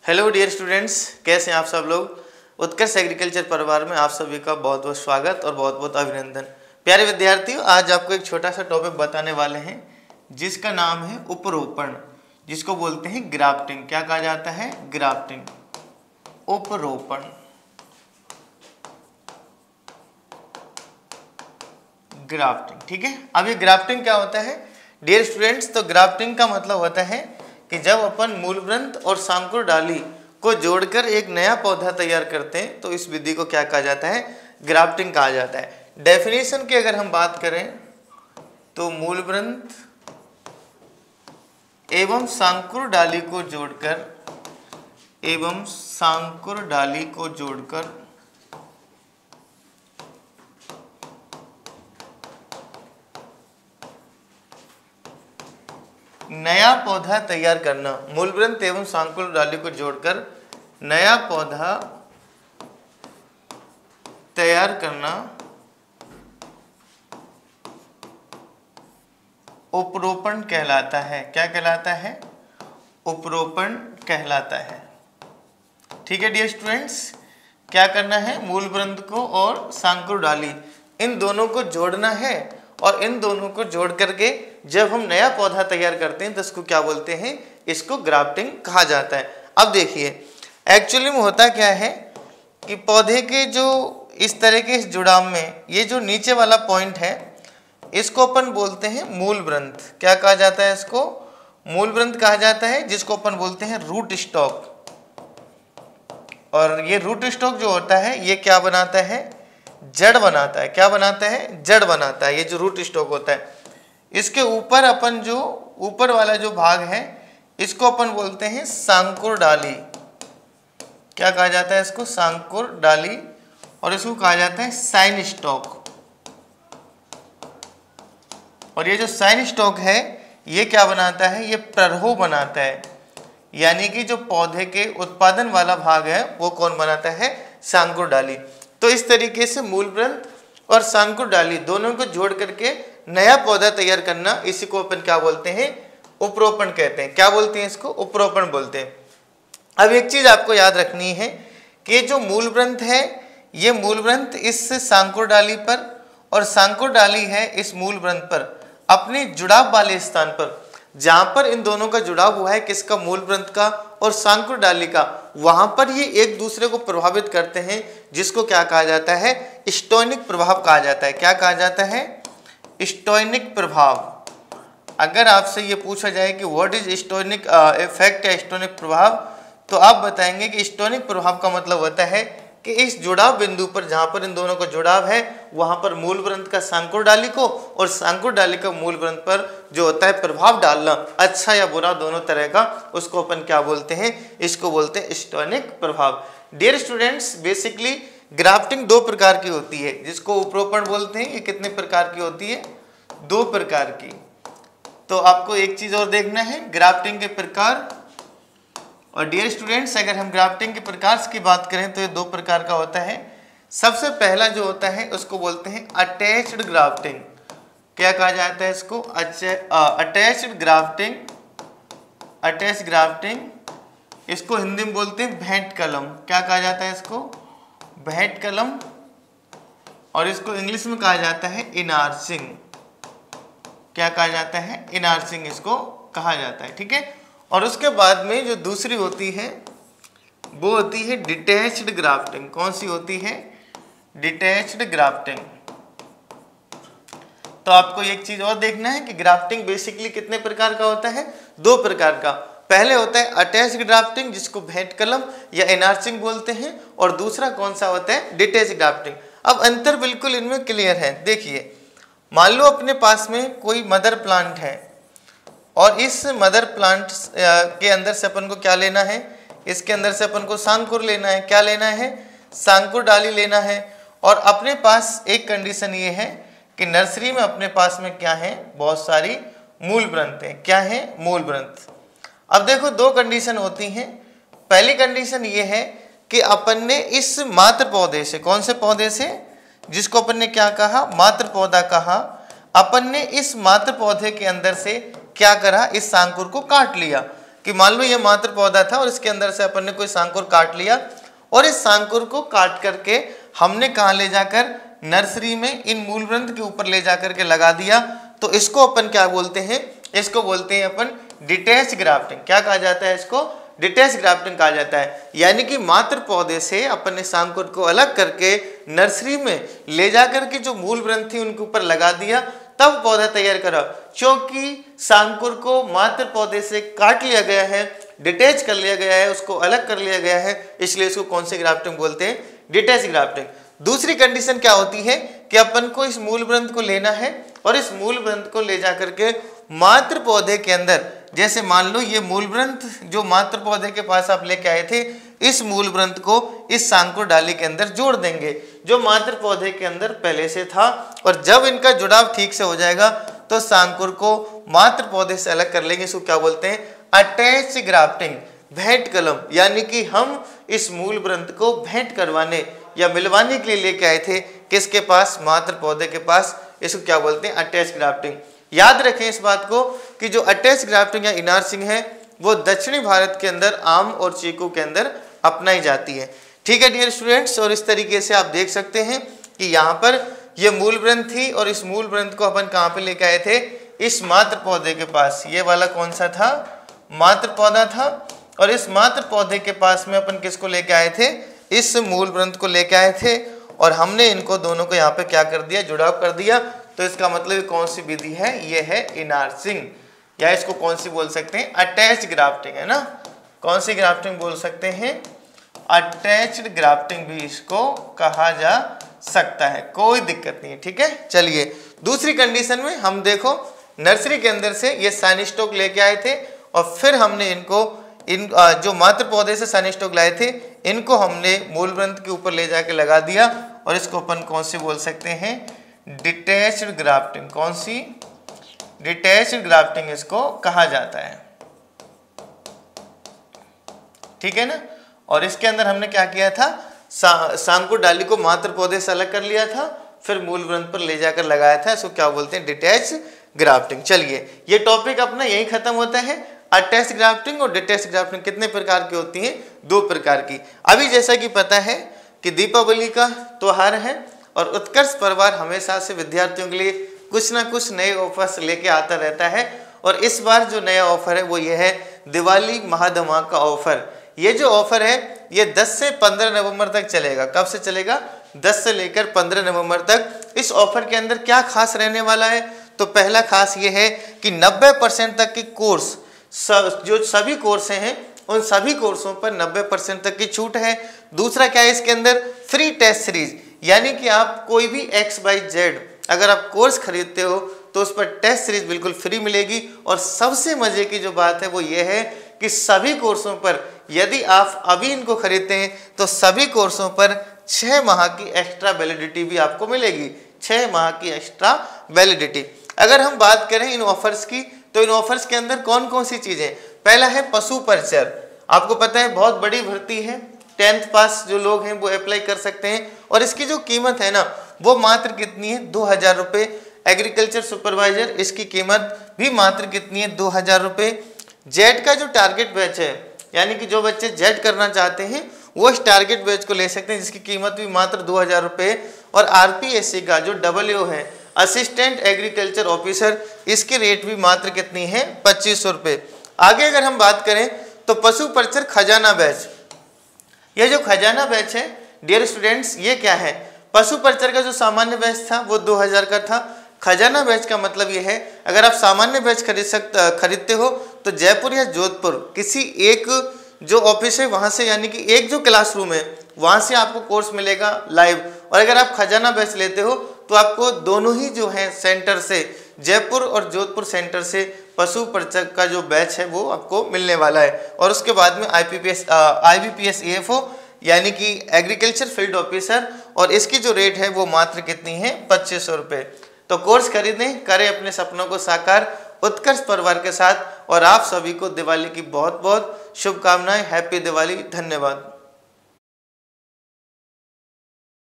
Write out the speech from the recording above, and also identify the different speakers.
Speaker 1: Hello dear students, कैसे हैं आप सब लोग। उत्कर्ष एग्रीकल्चर परिवार में आप सभी का बहुत बहुत स्वागत और बहुत बहुत अभिनंदन। प्यारे विद्यार्थियों, आज आपको एक छोटा सा टॉपिक बताने वाले हैं जिसका नाम है उपरोपण, जिसको बोलते हैं ग्राफ्टिंग। क्या कहा जाता है? ग्राफ्टिंग, उपरोपण। ग्राफ्टिंग, ठीक है। अब ये ग्राफ्टिंग क्या होता है डियर स्टूडेंट्स? तो ग्राफ्टिंग का मतलब होता है कि जब अपन मूलवृंत और सांकुर डाली को जोड़कर एक नया पौधा तैयार करते हैं तो इस विधि को क्या कहा जाता है? ग्राफ्टिंग कहा जाता है। डेफिनेशन की अगर हम बात करें तो मूलवृंत एवं सांकुर डाली को जोड़कर नया पौधा तैयार करना। मूलवृंत एवं सांकुर डाली को जोड़कर नया पौधा तैयार करना उपरोपण कहलाता है। क्या कहलाता है? उपरोपण कहलाता है। ठीक है डियर स्टूडेंट्स, क्या करना है? मूलवृंत को और सांकुर डाली इन दोनों को जोड़ना है और इन दोनों को जोड़ करके जब हम नया पौधा तैयार करते हैं तो इसको क्या बोलते हैं? इसको ग्राफ्टिंग कहा जाता है। अब देखिए एक्चुअली में होता क्या है कि पौधे के जो इस तरह के इस जुड़ाव में ये जो नीचे वाला पॉइंट है इसको अपन बोलते हैं मूलवृंत। क्या कहा जाता है? इसको मूलवृंत कहा जाता है, जिसको अपन बोलते हैं रूट स्टॉक। और ये रूट स्टॉक जो होता है ये क्या बनाता है? जड़ बनाता है। क्या बनाता है? जड़ बनाता है। ये जो रूट स्टॉक होता है इसके ऊपर अपन जो ऊपर वाला जो भाग है इसको अपन बोलते हैं सांकुर डाली। क्या कहा जाता है इसको? सांकुर डाली। और इसको कहा जाता है साइन स्टॉक। और ये जो साइन स्टॉक है ये क्या बनाता है? ये प्ररोह बनाता है। यानी कि जो पौधे के उत्पादन वाला भाग है वो कौन बनाता है? सांकुर डाली। तो इस तरीके से मूलवृंत और सांकुर डाली दोनों को जोड़ करके नया पौधा तैयार करना, इसी को अपन क्या बोलते हैं? उपरोपण कहते हैं। क्या बोलते हैं इसको? उपरोपण बोलते हैं। अब एक चीज आपको याद रखनी है कि जो मूलवृंत है ये मूलवृंत इस सांकुर डाली पर और सांकुर डाली है इस मूलवृंत पर अपने जुड़ाव वाले स्थान पर, जहां पर इन दोनों का जुड़ाव हुआ है, किसका? मूलवृंत का और सांकुर डाली का, वहां पर ये एक दूसरे को प्रभावित करते हैं, जिसको क्या कहा जाता है? स्टोनिक प्रभाव कहा जाता है। क्या कहा जाता है? स्टोनिक प्रभाव। अगर आपसे ये पूछा जाए कि व्हाट इज स्टोनिक इफेक्ट या स्टोनिक प्रभाव, तो आप बताएंगे कि स्टोनिक प्रभाव का मतलब होता है कि इस जुड़ाव बिंदु पर जहां पर इन दोनों का जुड़ाव है वहां पर मूलवृंत का सांकुर डाली को और सांकुर डाली का मूलवृंत पर जो होता है प्रभाव डालना, अच्छा या बुरा दोनों तरह का, उसको अपन क्या बोलते हैं? इसको बोलते हैं स्टोनिक प्रभाव। डियर स्टूडेंट्स, बेसिकली ग्राफ्टिंग दो प्रकार की होती है, जिसको उपरोपण बोलते हैं। ये कितने प्रकार की होती है? दो प्रकार की। तो आपको एक चीज और देखना है, ग्राफ्टिंग के प्रकार। और डियर स्टूडेंट्स, अगर हम ग्राफ्टिंग के प्रकार की बात करें तो ये दो प्रकार का होता है। सबसे पहला जो होता है उसको बोलते हैं अटैच्ड ग्राफ्टिंग। क्या कहा जाता है इसको? Attached grafting. अटैच ग्राफ्टिंग, इसको हिंदी में बोलते हैं भेंट कलम। क्या कहा जाता है इसको? भेंट कलम। और इसको इंग्लिश में कहा जाता है इनार्चिंग। क्या कहा जाता है? इनार्चिंग इसको कहा जाता है। ठीक है। और उसके बाद में जो दूसरी होती है वो होती है डिटैच्ड ग्राफ्टिंग। कौन सी होती है? Detached grafting. तो आपको एक चीज और देखना है कि ग्राफ्टिंग बेसिकली कितने प्रकार का होता है? दो प्रकार का। पहले होता है अटैच्ड ग्राफ्टिंग, जिसको भेंट कलम या एनार्चिंग बोलते हैं, और दूसरा कौन सा होता है? Detached grafting. अब अंतर बिल्कुल इनमें क्लियर है। देखिए, मान लो अपने पास में कोई मदर प्लांट है और इस मदर प्लांट के अंदर से अपन को क्या लेना है? इसके अंदर से अपन को सांकुर लेना है। क्या लेना है? सांकुर डाली लेना है। और अपने पास एक कंडीशन ये है कि नर्सरी में अपने पास में क्या है? बहुत सारी मूलवृंत है। क्या है? मूलवृंत। अब देखो, दो कंडीशन होती हैं। पहली कंडीशन ये है कि अपन ने इस मात्र पौधे से, कौन से पौधे से? जिसको अपन ने क्या कहा? मात्र पौधा कहा। अपन ने इस मात्र पौधे के अंदर से क्या करा? इस सांकुर को काट लिया। कि मान लो ये मात्र पौधा था और इसके अंदर से अपन ने कोई सांकुर काट लिया और इस सांकुर को काट करके हमने कहाँ ले जाकर नर्सरी में इन मूल ग्रंथ के ऊपर ले जाकर के लगा दिया, तो इसको अपन क्या बोलते हैं, इसको बोलते हैं अपन डिटैच ग्राफ्टिंग। क्या कहा जाता है इसको? डिटैच ग्राफ्टिंग कहा जाता है। यानी कि मात्र पौधे से अपन ने सांकुर को अलग करके नर्सरी में ले जाकर के जो मूल ग्रंथ थी उनके ऊपर लगा दिया, तब पौधा तैयार करा। क्योंकि सांकुर को मात्र पौधे से काट लिया गया है, डिटैच कर लिया गया है, उसको अलग कर लिया गया है, इसलिए इसको कौन सी ग्राफ्टिंग बोलते हैं? Detach grafting. दूसरी कंडीशन क्या होती है कि अपन को इस मूल ग्रंथ को लेना है और इस मूल ग्रंथ को ले जाकर के मात्र पौधे के अंदर, जैसे मान लो ये मूल ग्रंथ जो मात्र पौधे के पास आप लेके आए थे, इस मूल ग्रंथ को इस सांकुर डाली के अंदर जोड़ देंगे जो मात्र पौधे के अंदर पहले से था, और जब इनका जुड़ाव ठीक से हो जाएगा तो सांकुर को मात्र पौधे से अलग कर लेंगे। इसको क्या बोलते हैं? अटैच ग्राफ्टिंग, भेंट कलम। यानी कि हम इस मूल ग्रंथ को भेंट करवाने या मिलवाने के लिए लेके आए थे, किसके पास? मात्र पौधे के पास। इसको क्या बोलते हैं? Attach grafting. याद रखें इस बात को कि जो अटैच ग्राफ्टिंग या इनार्सिंग है वो दक्षिणी भारत के अंदर आम और चीकू के अंदर अपनाई जाती है। ठीक है डियर स्टूडेंट्स, और इस तरीके से आप देख सकते हैं कि यहाँ पर ये मूल ग्रंथ थी और इस मूल ग्रंथ को अपन कहाँ पे लेके आए थे? इस मात्र पौधे के पास। ये वाला कौन सा था? मात्र पौधा था। और इस मात्र पौधे के पास में अपन किसको लेके आए थे? इस मूल ग्रंथ को लेके आए थे और हमने इनको दोनों को यहाँ पे क्या कर दिया? जुड़ाव कर दिया। तो इसका मतलब कौन सी विधि है? ये है इनार्सिंग, या इसको कौन सी बोल सकते हैं? अटैच ग्राफ्टिंग, है ना। कौन सी ग्राफ्टिंग बोल सकते हैं? अटैच्ड ग्राफ्टिंग भी इसको कहा जा सकता है, कोई दिक्कत नहीं है। ठीक है, चलिए दूसरी कंडीशन में हम देखो नर्सरी के अंदर से ये साइन स्टॉक लेके आए थे और फिर हमने इनको जो मात्र पौधे से साइन स्टॉक लाए थे इनको हमने मूल ग्रंथ के ऊपर ले जाके लगा दिया, और इसको अपन कौन सी बोल सकते हैं? Detached grafting. कौन सी? डिटैच्ड ग्राफ्टिंग इसको कहा जाता है। ठीक है ना। और इसके अंदर हमने क्या किया था? सांकुर डाली को मात्र पौधे से अलग कर लिया था, फिर मूल ग्रंथ पर ले जाकर लगाया था। इसको क्या बोलते हैं? Detach grafting. चलिए ये टॉपिक अपना यही खत्म होता है। अटैच ग्राफ्टिंग और डिटैच ग्राफ्टिंग कितने प्रकार की होती हैं? 2 प्रकार की। अभी जैसा कि पता है कि दीपावली का त्योहार है और उत्कर्ष परिवार हमेशा से विद्यार्थियों के लिए कुछ ना कुछ नए ऑफर्स लेके आता रहता है, और इस बार जो नया ऑफर है वो ये है दिवाली महाधमाका ऑफर। ये जो ऑफर है ये 10 से 15 नवंबर तक चलेगा। कब से चलेगा? 10 से लेकर 15 नवंबर तक। इस ऑफर के अंदर क्या खास रहने वाला है? तो पहला खास ये है कि 90% तक की कोर्स, जो सभी कोर्स हैं उन सभी कोर्सों पर 90% तक की छूट है। दूसरा क्या है इसके अंदर? फ्री टेस्ट सीरीज, यानी कि आप कोई भी XYZ अगर आप कोर्स खरीदते हो तो उस पर टेस्ट सीरीज बिल्कुल फ्री मिलेगी। और सबसे मजे की जो बात है वो ये है कि सभी कोर्सों पर यदि आप अभी इनको खरीदते हैं तो सभी कोर्सों पर 6 माह की एक्स्ट्रा वैलिडिटी भी आपको मिलेगी। 6 माह की एक्स्ट्रा वैलिडिटी। अगर हम बात करें इन ऑफर्स की, तो इन ऑफर्स के अंदर कौन कौन सी चीजें? पहला है पशु परिचर। आपको पता है बहुत बड़ी भर्ती है, 10th पास जो लोग हैं वो अप्लाई कर सकते हैं, और इसकी जो कीमत है ना वो मात्र कितनी है? 2000 रुपये। एग्रीकल्चर सुपरवाइजर, इसकी कीमत भी मात्र कितनी है? 2000 रुपये। जेड का जो टारगेट बैच है, यानी कि जो बच्चे जेड करना चाहते हैं वो इस टारगेट बैच को ले सकते हैं, जिसकी कीमत भी मात्र 2000 रुपये। और आरपीएससी का जो WO है, असिस्टेंट एग्रीकल्चर ऑफिसर, इसकी रेट भी मात्र कितनी है? 2500 रुपये। आगे अगर हम बात करें तो पशु परिचर खजाना बैच। ये जो खजाना बैच है डियर स्टूडेंट्स, ये क्या है? पशु परिचर का जो सामान्य बैच था वो 2000 का था। खजाना बैच का मतलब ये है अगर आप सामान्य बैच खरीदते हो तो जयपुर या जोधपुर किसी एक जो ऑफिस है वहाँ से, यानी कि एक जो क्लासरूम है वहाँ से आपको कोर्स मिलेगा लाइव। और अगर आप खजाना बैच लेते हो तो आपको दोनों ही जो है सेंटर से, जयपुर और जोधपुर सेंटर से पशु परिचर का जो बैच है वो आपको मिलने वाला है। और उसके बाद में IBPS AFO यानी कि एग्रीकल्चर फील्ड ऑफिसर, और इसकी जो रेट है वो मात्र कितनी है? 2500 रुपये। तो कोर्स खरीदें, करें अपने सपनों को साकार उत्कर्ष परिवार के साथ। और आप सभी को दिवाली की बहुत बहुत शुभकामनाएं। हैप्पी दिवाली। धन्यवाद।